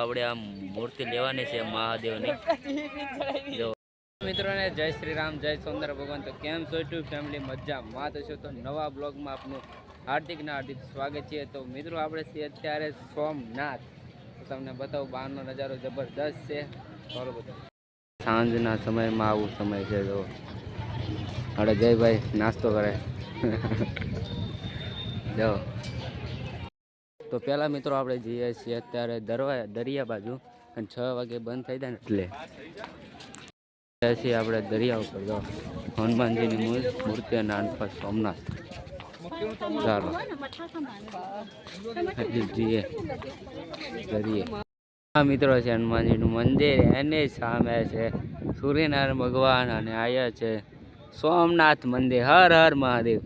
આપણે આ મૂર્તિ લેવાની છે મહાદેવની. જો મિત્રોને જય શ્રી રામ, જય સુંદર ભગવાન. તો કેમ છો યુટ્યુબ ફેમિલી? મજામાં તો છો? તો નવા બ્લોગમાં આપનું હાર્દિક સ્વાગત છે. તો મિત્રો આપણે છીએ અત્યારે સોમનાથ. તો તમને બતાવું બહારનો નજારો જબરદસ્ત છે. ચાલો બધું સાંજના સમયમાં આવું સમય છે. જો આપણે જયભાઈ નાસ્તો કરે. જો તો પહેલાં મિત્રો આપણે જઈએ છીએ અત્યારે દરિયા બાજુ, અને 6 વાગે બંધ થઈ જાય ને એટલે છીએ આપણે દરિયા ઉપર. જો હનુમાનજીની મૂર્તિ અને આનપાસ સોમનાથ. ચાલો જઈએ દરિયે. આ મિત્રો છે હનુમાનજીનું મંદિર, એની સામે છે સૂર્યનારાયણ ભગવાન, અને આયા છે સોમનાથ મંદિર. હર હર મહાદેવ.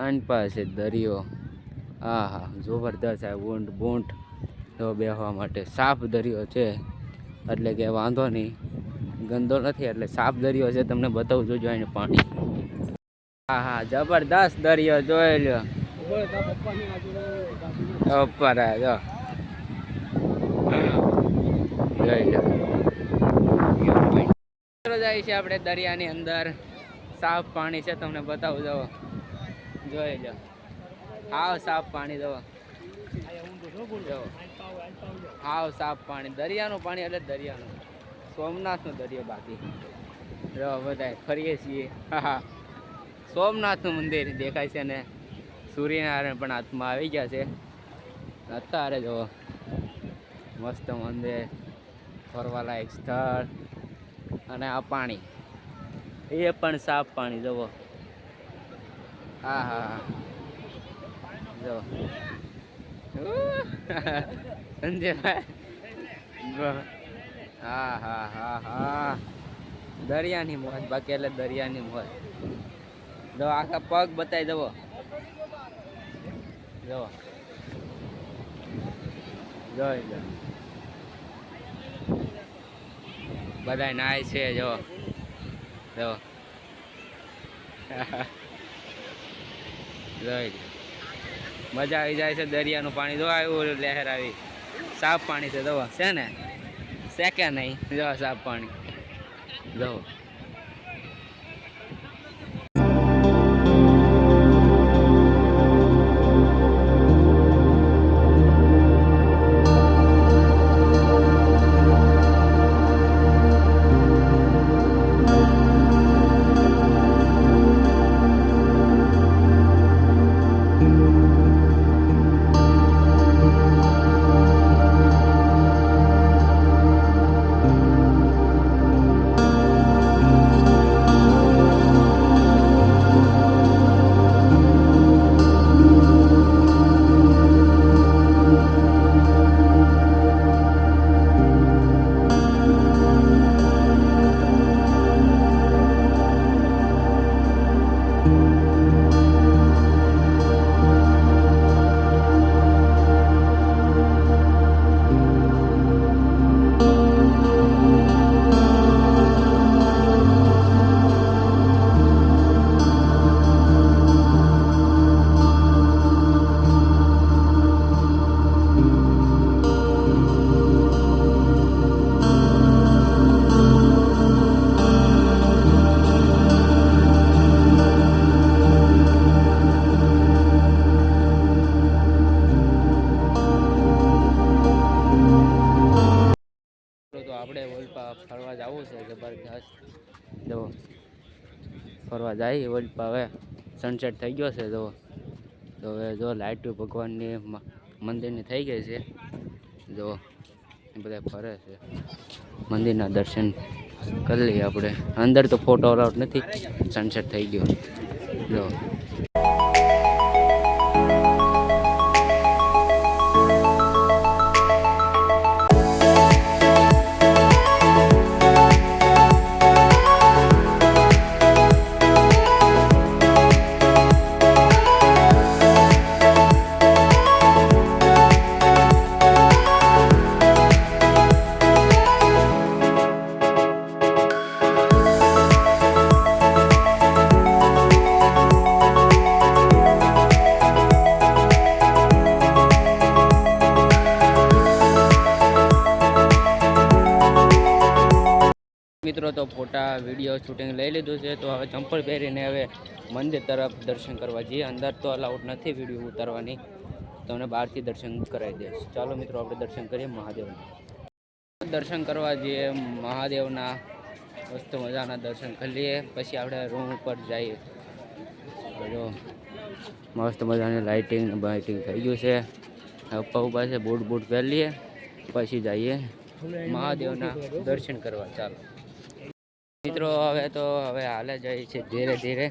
આનપાસ છે દરિયો. હા હા, જબરદસ્ત. આ ઊંટ તો બેસવા માટે સાફ દરિયો છે, એટલે કે વાંધો નહીં, ગંદો નથી, એટલે સાફ દરિયો છે. તમને બતાવું જોજો એને પાણી. હા હા, જબરદસ્ત દરિયો જોઈ લો. ઉપર જો જોઈ લો. જાય છે આપણે દરિયાની અંદર. સાફ પાણી છે, તમને બતાવું. જો જોઈ લો, હાવ સાફ પાણી. જો હાવ સાફ પાણી. દરિયાનું પાણી એટલે દરિયાનું, સોમનાથનો દરિયો. બાકી જો બધા ફરીએ છીએ. હા, સોમનાથનું મંદિર દેખાય છે ને સૂર્યનારાયણ પણ હાથમાં આવી ગયા છે અત્યારે. જો મસ્ત મંદિર, ફરવાલાયક સ્થળ, અને આ પાણી એ પણ સાફ પાણી. જુઓ, હા હા જો સંજયભાઈ. હા હા હા હા, દરિયાની મોજ બાકી, એટલે દરિયાની મોજ. જો આખા પગ બતાવી દો. જો જોઈ લો, બધા નાય છે. જો જો જોઈ લો, મજા આવી જાય છે. દરિયાનું પાણી જો આવ્યું, લહેર આવી. સાફ પાણી છે. જો છે ને, શેકે નહીં. જો સાફ પાણી. જો આપણે ઓલપા ફરવા જવું છે જબરદસ્ત. જો ફરવા જાય ઓલપા. હવે સનસેટ થઈ ગયો છે. જો તો હવે જો લાઇટો ભગવાનની મંદિરની થઈ ગઈ છે. જો બધા ફરે છે. મંદિરના દર્શન કરી લઈએ આપણે. અંદર તો ફોટો અલાઉડ નથી, સનસેટ થઈ ગયો. જો મિત્રો તો ફોટા વિડીયો શૂટિંગ લઈ લીધું છે. તો હવે ચંપલ પહેરીને હવે મંદિર તરફ દર્શન કરવા જઈએ. અંદર તો અલાઉડ નથી વિડીયો ઉતારવાની, તમને બહારથી દર્શન કરાવી દઈશ. ચાલો મિત્રો આપણે દર્શન કરીએ મહાદેવના. દર્શન કરવા જઈએ મહાદેવના, મસ્ત મજાના દર્શન કરી લઈએ. પછી આપણે રૂમ ઉપર જઈએ. જો મસ્ત મજાની લાઇટિંગ બાઇટિંગ થઈ ગયું છે. પપ્પા છે બૂટ પહેરી લઈએ, પછી જઈએ મહાદેવના દર્શન કરવા. ચાલો મિત્રો હવે હાલે જઈએ છીએ ધીરે ધીરે.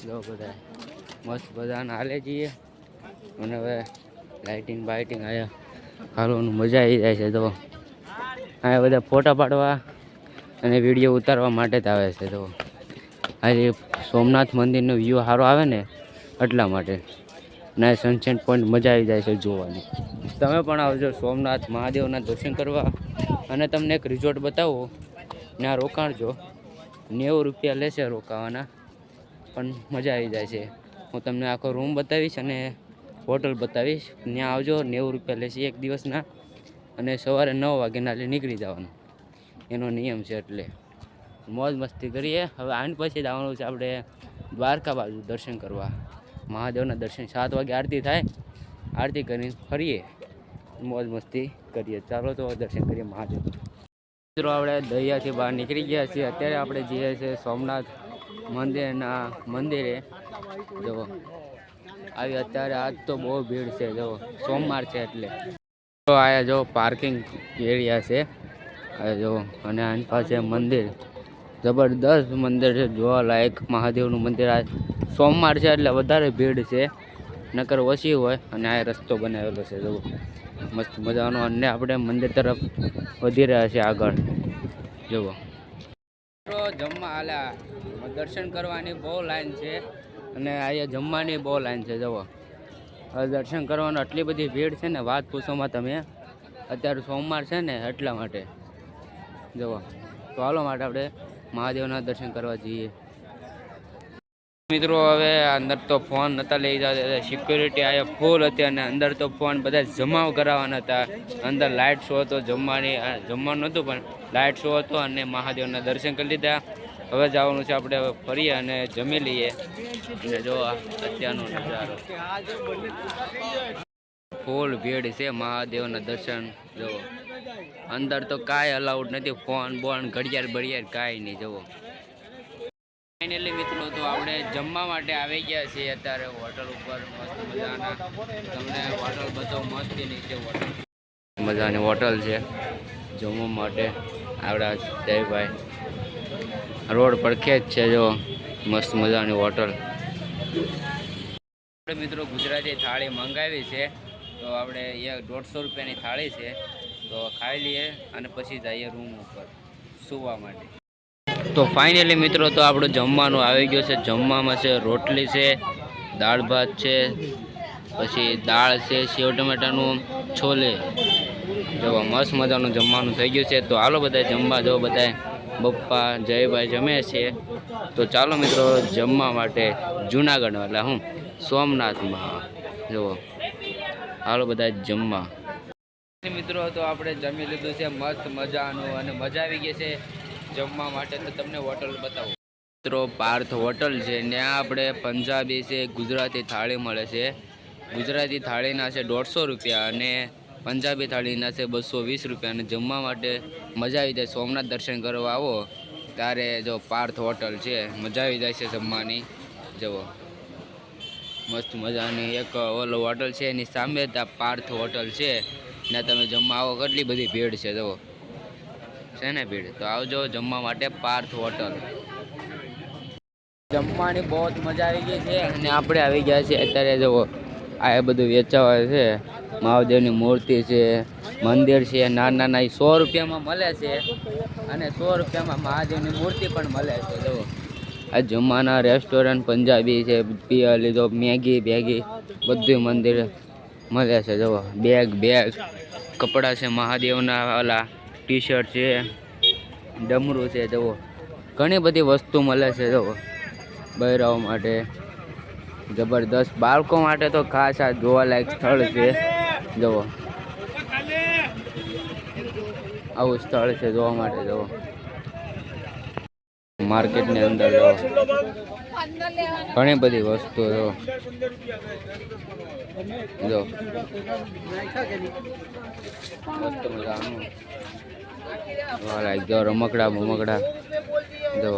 જો બધા મસ્ત બધાને હાલે જઈએ. અને હવે લાઇટિંગ બાઇટિંગ અહીંયા હાલવાનું મજા આવી જાય છે. તો અહીંયા બધા ફોટા પાડવા અને વિડીયો ઉતારવા માટે જ આવે છે. તો આજે સોમનાથ મંદિરનો વ્યૂ સારો આવે ને એટલા માટે, ને સનસેટ પોઈન્ટ મજા આવી જાય છે જોવાની. તમે પણ આવજો સોમનાથ મહાદેવના દર્શન કરવા. અને તમને એક રિઝોર્ટ બતાવો, ત્યાં રોકાણજો. 90 રૂપિયા લેશે રોકાવાના, પણ મજા આવી જાય છે. હું તમને આખો રૂમ બતાવીશ અને હોટલ બતાવીશ. ત્યાં આવજો, 90 રૂપિયા લેશે એક દિવસના. અને સવારે 9 વાગ્યાના નીકળી જવાનું, એનો નિયમ છે. એટલે મોજ મસ્તી કરીએ. હવે આને પછી જવાનું છે આપણે દ્વારકા બાજુ દર્શન કરવા, મહાદેવના દર્શન. 7 વાગે આરતી થાય, આરતી કરીને ફરીએ, મોજ મસ્તી કરીએ. ચાલો તો દર્શન કરીએ મહાદેવ. મિત્રો આપણે દરિયાથી બહાર નીકળી ગયા છીએ. અત્યારે આપણે જઈએ છીએ સોમનાથ મંદિરે. જો આવી અત્યારે આજ તો બહુ ભીડ છે. જો સોમવાર છે એટલે. તો આયા જો પાર્કિંગ એરિયા છે જો. અને આની પાસે મંદિર, જબરદસ્ત મંદિર છે જોવાલાયક. મહાદેવનું મંદિર. આ સોમવાર છે એટલે વધારે ભીડ છે, નકર ઓછી હોય. અને આ રસ્તો બનાવેલો છે જો મસ્ત મજાનો. અને આપણે મંદિર તરફ વધી રહ્યા છે આગળ. જુઓ જમવા હાલ્યા, દર્શન કરવાની બહુ લાઈન છે. અને અહીંયા જમવાની બહુ લાઈન છે. જુઓ હવે દર્શન કરવાનું આટલી બધી ભીડ છે ને વાત પૂછોમાં તમે. અત્યારે સોમવાર છે ને એટલા માટે. જુઓ તો હાલો માટે આપણે મહાદેવના દર્શન કરવા જઈએ. મિત્રો હવે અંદર તો ફોન નહોતા લઈ જતા, સિક્યુરિટી આયા ફૂલ હતી. અને અંદર તો ફોન બધા જમાવ કરાવવાના હતા. અંદર લાઇટ શો હતો, જમવાનું નહોતું પણ લાઇટ શો હતો. અને મહાદેવના દર્શન કરી લીધા. હવે જવાનું છે આપણે, હવે ફરીએ અને જમી લઈએ. અને જો અત્યારનો નજારો, ફૂલ ભીડ છે મહાદેવના દર્શન. જો અંદર તો કાંઈ અલાઉડ નથી, ફોન બોન ઘડિયાળ કાંઈ નહીં. જુઓ ફાઇનલી મિત્રો તો આપણે જમવા માટે આવી ગયા છીએ અત્યારે હોટલ ઉપર. મસ્ત મજાના તમને હોટલ બધો મસ્તીની છે. હોટલ મજાની હોટલ છે જમવા માટે. આપણા જયભાઈ રોડ પર ખેત છે. જો મસ્ત મજાની હોટલ. આપણે મિત્રો ગુજરાતી થાળી મંગાવી છે. તો આપણે 150 રૂપિયાની થાળી છે. તો ખાઈ લઈએ અને પછી જઈએ રૂમ ઉપર સૂવા માટે. તો ફાઇનલી મિત્રો તો આપણું જમવાનું આવી ગયું છે. જમવામાં છે રોટલી છે, દાળ ભાત છે, પછી દાળ છે, સેવ ટમેટાનું, છોલે. જો મસ્ત મજાનું જમવાનું થઈ ગયું છે. તો હાલો બધા જમવા. જો બધા પપ્પા જયભાઈ જમે છે. તો ચાલો મિત્રો જમવા માટે જુનાગઢ એટલે હું સોમનાથમાં. જુઓ હાલો બધા જમવા. મિત્રો તો આપણે જમી લીધું છે મસ્ત મજાનું, અને મજા આવી ગઈ છે જમવા માટે. તો તમને હોટલ બતાવો મિત્રો. પાર્થ હોટલ છે. ત્યાં આપણે પંજાબી છે, ગુજરાતી થાળી મળે છે. ગુજરાતી થાળીના છે 150 રૂપિયા અને પંજાબી થાળીના છે 220 રૂપિયા. અને જમવા માટે મજા આવી જાય. સોમનાથ દર્શન કરવા આવો ત્યારે જો પાર્થ હોટલ છે, મજા આવી જાય છે જમવાની. જુઓ મસ્ત મજાની એક ઓલો હોટલ છે, એની સામે ત્યાં પાર્થ હોટલ છે. ને તમે જમવા આવો. કેટલી બધી ભીડ છે જુઓ છે ને ભીડ. તો આવજો જમવા માટે પાર્થ હોટલ. જમવાની બહુ જ મજા આવી ગઈ છે. અને આપણે આવી ગયા છીએ અત્યારે. જુઓ આ બધું વેચાવા છે. મહાદેવની મૂર્તિ છે, મંદિર છે. નાના 100 રૂપિયામાં મળે છે. અને 100 રૂપિયામાં મહાદેવની મૂર્તિ પણ મળે છે. જુઓ આ જમવાના રેસ્ટોરન્ટ પંજાબી છે, પી લીધો મેગી બેગી બધું મંદિર મળે છે. જુઓ બેગ કપડાં છે મહાદેવના, ઓલા ટી શર્ટ છે, ડમરું છે. જુઓ ઘણી બધી વસ્તુ મળે છે. જુઓ બૈરાઓ માટે જબરદસ્ત. બાળકો માટે તો ખાસ આ જોવાલાયક સ્થળ છે. જુઓ આવું સ્થળ છે જોવા માટે. જુઓ માર્કેટની અંદર જો ઘણી બધી વસ્તુઓ જો મસ્ત મજાનું જો રમકડા બમકડા જો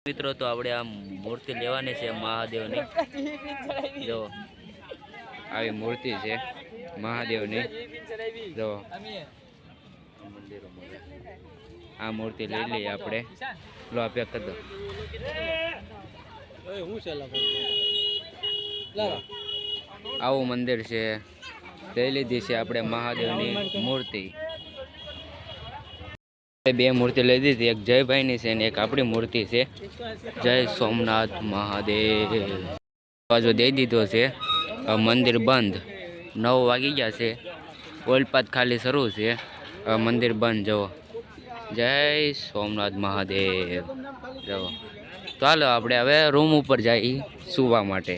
મિત્રો. તો આપણે આ મૂર્તિ લેવાની છે મહાદેવની. જો આવી મૂર્તિ છે મહાદેવની. જો આ મૂર્તિ લઈ લઈએ આપણે. લો પેક કરી દો. આવું મંદિર છે. લઈ લીધી છે આપણે મહાદેવની મૂર્તિ. બે મૂર્તિ લઈ દીધી. એક જયભાઈની છે અને એક આપણી મૂર્તિ છે. જય સોમનાથ મહાદેવ. બાજુ દઈ દીધો છે. મંદિર બંધ. 9 વાગી ગયા છે. ઓલપાત ખાલી શરૂ છે. મંદિર બંધ. જવો. જય સોમનાથ મહાદેવ. જવો. ચાલો આપણે હવે રૂમ ઉપર જઈએ સુવા માટે.